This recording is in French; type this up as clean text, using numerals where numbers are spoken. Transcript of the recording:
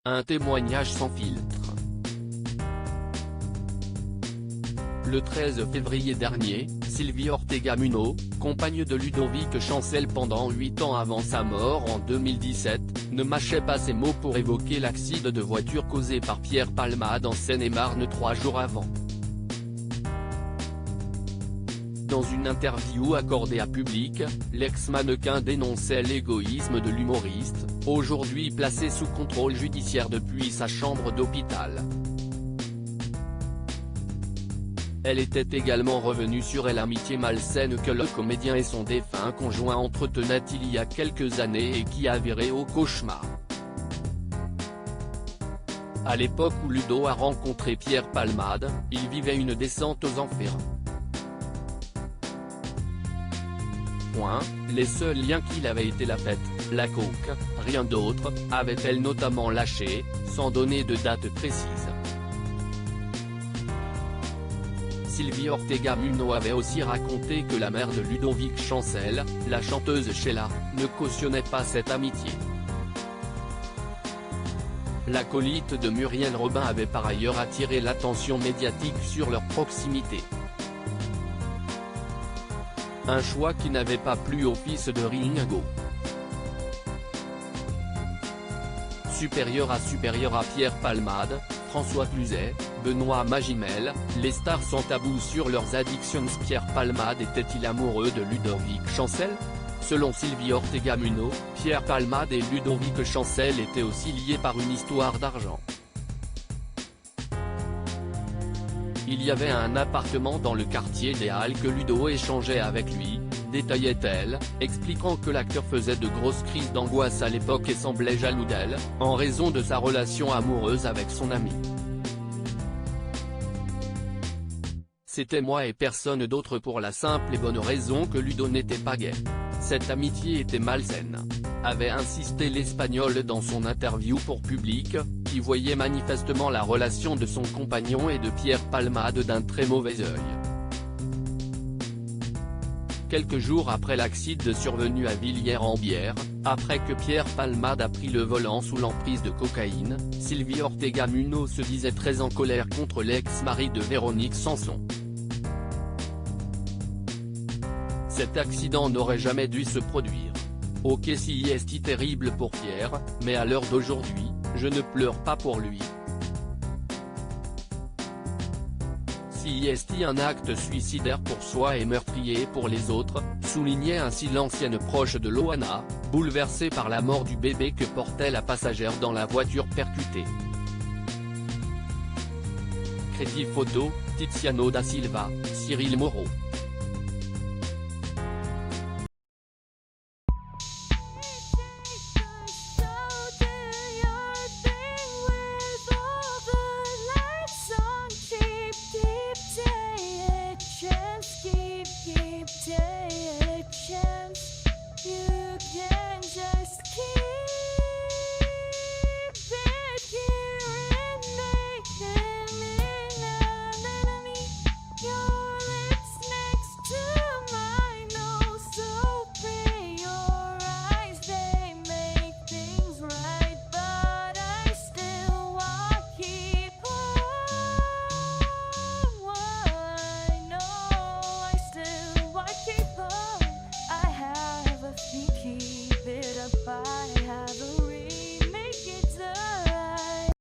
Un témoignage sans filtre. Le 13 février dernier, Sylvie Ortega Munoz, compagne de Ludovic Chancel pendant 8 ans avant sa mort en 2017, ne mâchait pas ses mots pour évoquer l'accident de voiture causé par Pierre Palmade en Seine-et-Marne 3 jours avant. Dans une interview accordée à Public, l'ex-mannequin dénonçait l'égoïsme de l'humoriste, aujourd'hui placé sous contrôle judiciaire depuis sa chambre d'hôpital. Elle était également revenue sur l'amitié malsaine que le comédien et son défunt conjoint entretenaient il y a quelques années et qui a viré au cauchemar. À l'époque où Ludo a rencontré Pierre Palmade, il vivait une descente aux enfers. Les seuls liens qu'il avait été la fête, la coke, rien d'autre, avait-elle notamment lâché, sans donner de date précise. Sylvie Ortega Munoz avait aussi raconté que la mère de Ludovic Chancel, la chanteuse Sheila, ne cautionnait pas cette amitié. L'acolyte de Muriel Robin avait par ailleurs attiré l'attention médiatique sur leur proximité. Un choix qui n'avait pas plu au fils de Ringo. Supérieur à Pierre Palmade, François Cluzet, Benoît Magimel, les stars sans tabou sur leurs addictions. Pierre Palmade était-il amoureux de Ludovic Chancel? Selon Sylvie Ortega Munoz, Pierre Palmade et Ludovic Chancel étaient aussi liés par une histoire d'argent. Il y avait un appartement dans le quartier des Halles que Ludo échangeait avec lui, détaillait-elle, expliquant que l'acteur faisait de grosses crises d'angoisse à l'époque et semblait jaloux d'elle, en raison de sa relation amoureuse avec son ami. C'était moi et personne d'autre pour la simple et bonne raison que Ludo n'était pas gay. Cette amitié était malsaine, avait insisté l'Espagnol dans son interview pour Public, qui voyait manifestement la relation de son compagnon et de Pierre Palmade d'un très mauvais œil. Quelques jours après l'accident survenu à Villiers-en-Bière, après que Pierre Palmade a pris le volant sous l'emprise de cocaïne, Sylvie Ortega Munoz se disait très en colère contre l'ex-mari de Véronique Sanson. Cet accident n'aurait jamais dû se produire. Ok, si c'est terrible pour Pierre, mais à l'heure d'aujourd'hui, je ne pleure pas pour lui. Si c'est un acte suicidaire pour soi et meurtrier pour les autres, soulignait ainsi l'ancienne proche de Loana, bouleversée par la mort du bébé que portait la passagère dans la voiture percutée. Crédit photo, Tiziano da Silva, Cyril Moreau. Keep it up, I have a